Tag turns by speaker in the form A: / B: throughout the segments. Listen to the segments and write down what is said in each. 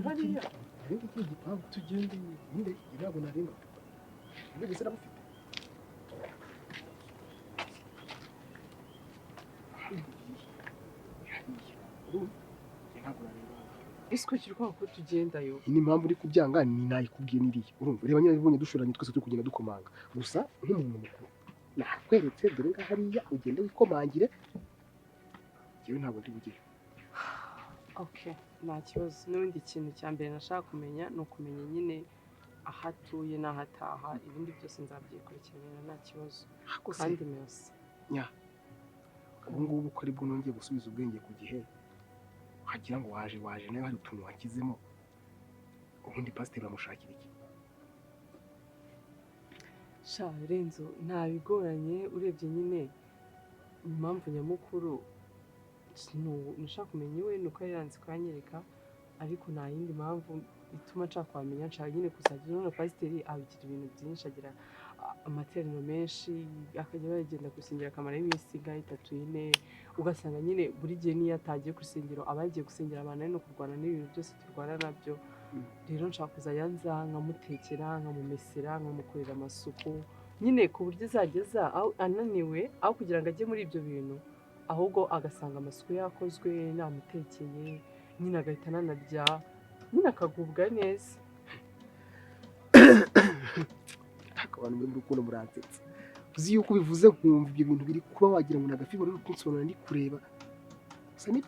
A: hariya ariko iki gipangu tugende inde irabo narimo ibyo gisera bufite
B: Isiko kirwa ko tugendayo.
A: Ni impamvu uri kubyanga ni nayikubwiye niriye. Urumva reba nyine ubonye dushoranye twese turi kugenda dukomanga. Gusa nk'umuntu mukuru nakweretse dore nga hariya ugende wikomangire. Yewe ntabwo ndi bugiye.
B: Okay, nta kibazo. N'ubundi kintu cya mbere nashaka kumenya no kumenya nyine ahatuye n'ahataha ibindi byose nzabyikurikirana nta kibazo. Kandi merci.
A: Nya. Ubu ngubu ko ari bwo nongeye gusubiza ubwenge ku gihe. Hagira ngo waje nawe hari utuntu wakizemo. Ubundi pastor bamushakira iki?
B: Sha Renzo nta bigoranye urebye nyine impamvu nyamukuru nushaka kumenya iwe nuko yaranze kwanyereka ariko nta yindi mpamvu ituma nshaka kwamenya nshaka nyine kuzagira none pastor abigira ibintu byinshi agira amaterano menshi akajya bagenda gusingira akamara y'iminsi 3-4 ugasanga nyine buri gihe niyo atagiye kusengero abagiye gusengera abantu no kurwana n'ibintu byose turwana nabyo rero nshaka kuzajya nkamutekera nkamumesera nkamukorera amasuku nyine ku buryo izageza aho ananiwe aho kugira ngo ajye muri ibyo bintu ahubwo agasanga amasuku yakozwe namutekeye nyine agahita nanarya nyine akagubwa neza.
A: Abantu muri rukundo muransetsa uzi yuko bivuze nkumva ibyo bintu biri kuba wagira ngo nagafi bari kunsobona ndi kureba gusa ni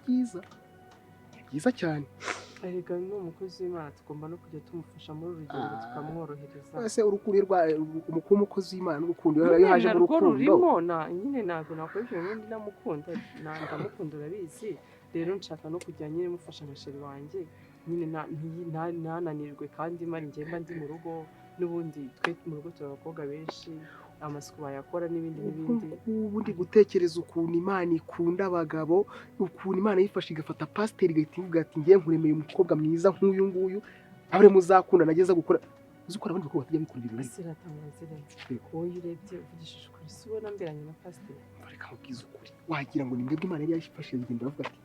A: byiza cyane.
B: Erega ni umukozi w'Imana tugomba no kujya tumufasha muri urugendo tukamworohereza.
A: Ese urukundo rwa umukozi w'Imana n'urukundo yaje mu rukundo
B: nyine ntabwo nakora ibyo n'undi namukunda ndamukunda urabizi rero nshaka no kujya nyine mufasha amasheri wanjye nyine ntananirwe kandi mari ngenda ndi mu rugo n'ubundi twe mu rugo turi abakobwa benshi amasuku bayakora n'ibindi
A: ubundi gutekereza ukuntu Imana ikunda abagabo ukuntu Imana yifashe igafata pastor igahita ivuga ati ngiye nkuremeye umukobwa mwiza nk'uyu nguyu abure muzakunda nageza gukora uzikora abandi bakobwa batajya bikora ibintu
B: ese ratamazira uyirebye uvugishije ukuri si ubona mberanye na pastor
A: reka mubwiza ukuri wagira ngo ni mwebwe Imana yari yifashe igenda bavuga ati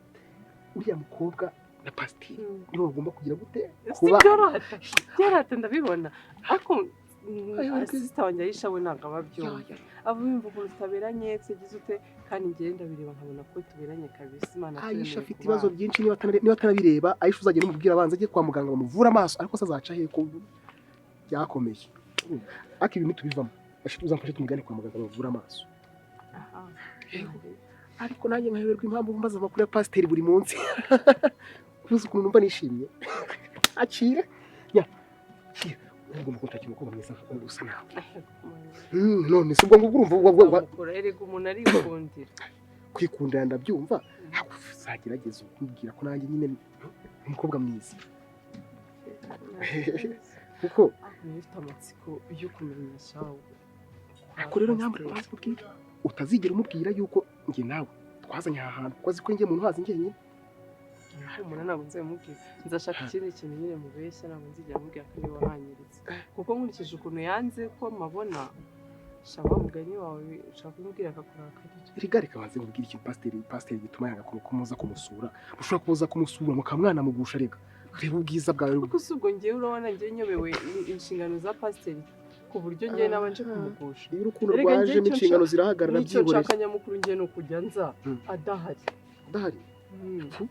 A: uriya mukobwa na pastor nibo bagomba kugira gute
B: kuba byarata ndabibona ariko asista wanjye Aisha we ntabwo ababyumva abumva ukuntu tutaberanye tugize ute kandi ngenda bireba nkabona ko tuberanye kabisa Imana
A: Aisha afite ibibazo byinshi niba atanabireba Aisha uzagenda umubwira abanza agiye kwa muganga bamuvura amaso ariko sazaca he ko byakomeye ariko ibintu tubivamo uzamfashe tumugane kwa muganga bamuvura amaso. Ariko nanjye nkayoberwa impamvu mbaza bakuri pastor buri munsi kuzi ukuntu numva nishimye akire ugomba kuntakira uko bameze gusa nawe none se ubwo urumva
B: erega umuntu arikundira
A: kwikundira ndabyumva uzagerageza ukubwira ko nanjye nyine umukobwa mwiza kuko
B: nifite amatsiko yo kumenya shawo
A: ariko rero nyambara bazi kubwira utazigera umubwira yuko nge nawe twazanye aha hantu kwazi ko ngiye umuntu hazi ngiye nyine
B: umuntu ntabwo nzamubwira nzashaka ikindi kintu nyine mubeshya ntabwo nzigera mubwira ko ari wahanyiritse kuko nkurikije ukuntu yanze ko mabona shaba mugani wawe ushaka kumubwira akakurakara
A: rigarika banze kubwira iki pastor gituma yanga kumuza kumusura ushobora kuza kumusura mukamwana mugusha rega reba ubwiza bwawe
B: kuko subwo ngiye urabona ngiye nyobewe inshingano za pastor ku buryo ngiye nabanje kumugusha
A: iyo urukundo rwaje n'inshingano zirahagarara
B: byihoreye nicyo nshaka nyamukuru ngiye no kujya nza adahari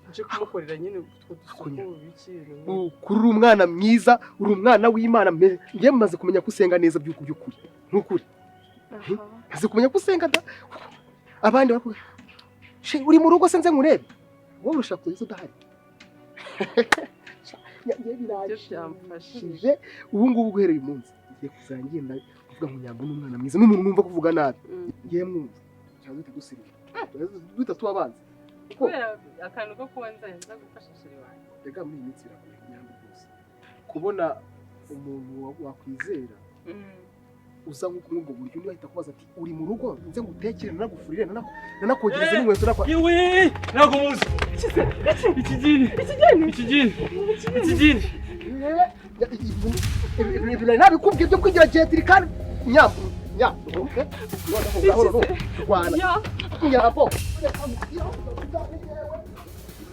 B: nje kumukorera nyine utwo dusuku bikiri
A: kuri umwana mwiza uri umwana w'Imana ngiye maze kumenya ko usenga neza by'ukuri n'ukuri maze kumenya ko usenga abandi bakuga uri mu rugo se nze nkurebe wowe urashaka kuza udahari byamfashije ubu ngubu guhereye umunsi ngiye kuzangenda kuvuga ngo Nyambo n'umwana mwiza n'umuntu numva kuvuga nabi ngiye mwumva cyangwa dutagusirira dutatu abanza
B: akantu ko kubanza nza gufasha shiri wanjye
A: rega muri iyi minsi irakomeye Nyambo rwose kubona umuntu wakwizera uza nk'ubwo buryo niba ahita kubaza ati uri mu rugo nze ngutekere nanagufurire nanakogereza n'inkweto nakwa
C: yewe ntabwo muzi
A: ikigini nabikubwiye byo kwigira jetiri kandi Nyambo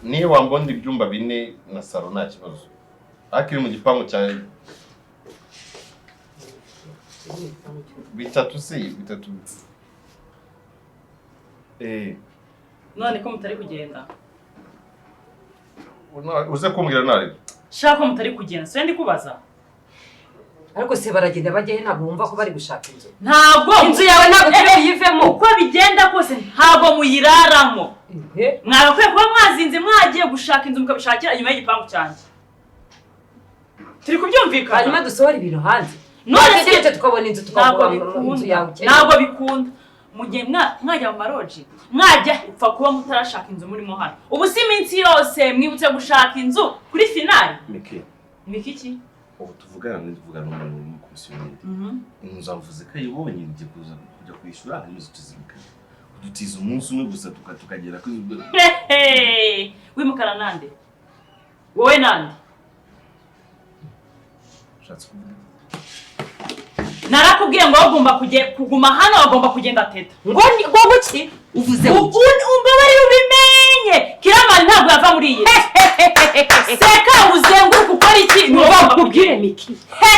D: niyo wambonda ibyumba 4 na salo nta kibazo
C: akiri mu gipangu cyawe bitatu
D: none ko mutari kugenda
C: uze kumbwira nari
D: shaka ko mutari kugenda so ndi kubaza
E: ariko se baragenda bajye ntabwo bumva ko bari gushaka inzu
D: ntabwo
E: inzu yawe ntabwo tuyivemo
D: uko bigenda kose ntabwo muyiraramo mwagakwiye kuba mwazinze mwagiye gushaka inzu mukabishakira inyuma y'igipangu cyanjye turi kubyumvikana
E: hanyuma dusohora ibintu hanze
D: none
E: se tukabona inzu tukabona inzu yawe
D: ntabwo bikunda mugiye mwajya mu maroji mwajya upfa kuba mutarashaka inzu murimo hano ubu si iminsi yose mwibutse gushaka inzu kuri finali Miki iki
C: ubu tuvugana n'umuntu w'umukomisiyoneri inzu avuze ko ayibonye ngiye kujya kwishyura hanyuma tuzimika dutiza umunsi umwe gusa tukagera kuri
D: wimukana nande wowe nande narakubwiye ngo bagomba kuguma hano bagomba kugenda teta
E: ngo ki uvuze
D: umbabari ubimenye kiramani ntabwo yava muri iyi seka uzenguruka ukora iki
E: ntubakubwire Miki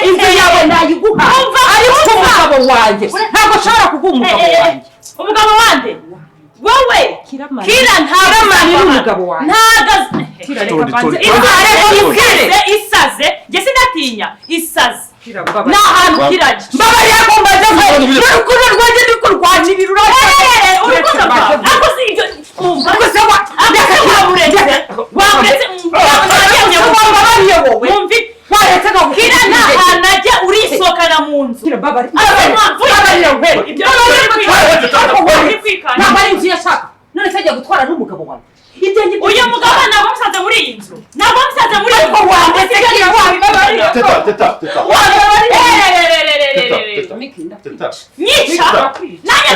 E: inzu yawe nayiguha ariko umugabo wanjye ntabwo ushobora kuguha
D: umugabo wande wowe kira ntaramani n'umugabo wanjye isaze njye sinatinya isaze na hantu kiraje mbabari yagomba n'urukundo rwanjye ndiko rwanirira urukundo ako si ibyo ako se wamuretse kira nta hantu ajya urisohokana mu nzu
E: ntabwo ari inzu yashaka none se agiye gutwara n'umugabo wawe
D: uyu mugabo ntabwo musanze muri iyi nzu ntabwo musanze muri iyi nzu nyica nanjye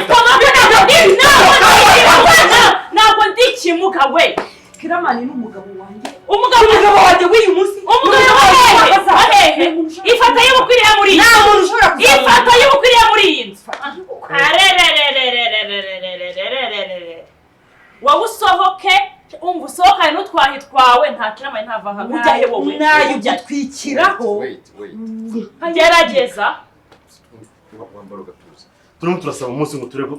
D: ntabwo ndikimuka we
E: kiramani n'umugabo wanjye
D: umugabo wanjye w'uyu munsi umugabo wahehe ifata y'ubukwiriye muri iyi nzu ifata y'ubukwiriye muri iyi nzu wowe usohoke umva usohokane n'utwahi twawe nta kiramani ntava hano ujyahe wowe
E: nayo ugitwikiraho
D: gerageza
C: turimo turasaba umunsi ngo turebe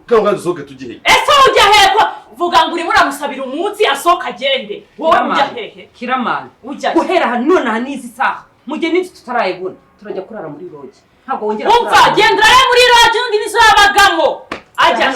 C: kandi dusohoke tugihe
D: ese ujya hehe vuga ngo urimo uramusabira umunsi asohoka agende wowe ujya hehe
E: kiramani guhera hano none aha n'izi saha mu gihe n'inzu tutarayibona turajya kurara muri rogi ntabwo wongera
D: umva gendera muri rogi n'undi nizo yabagamo ajya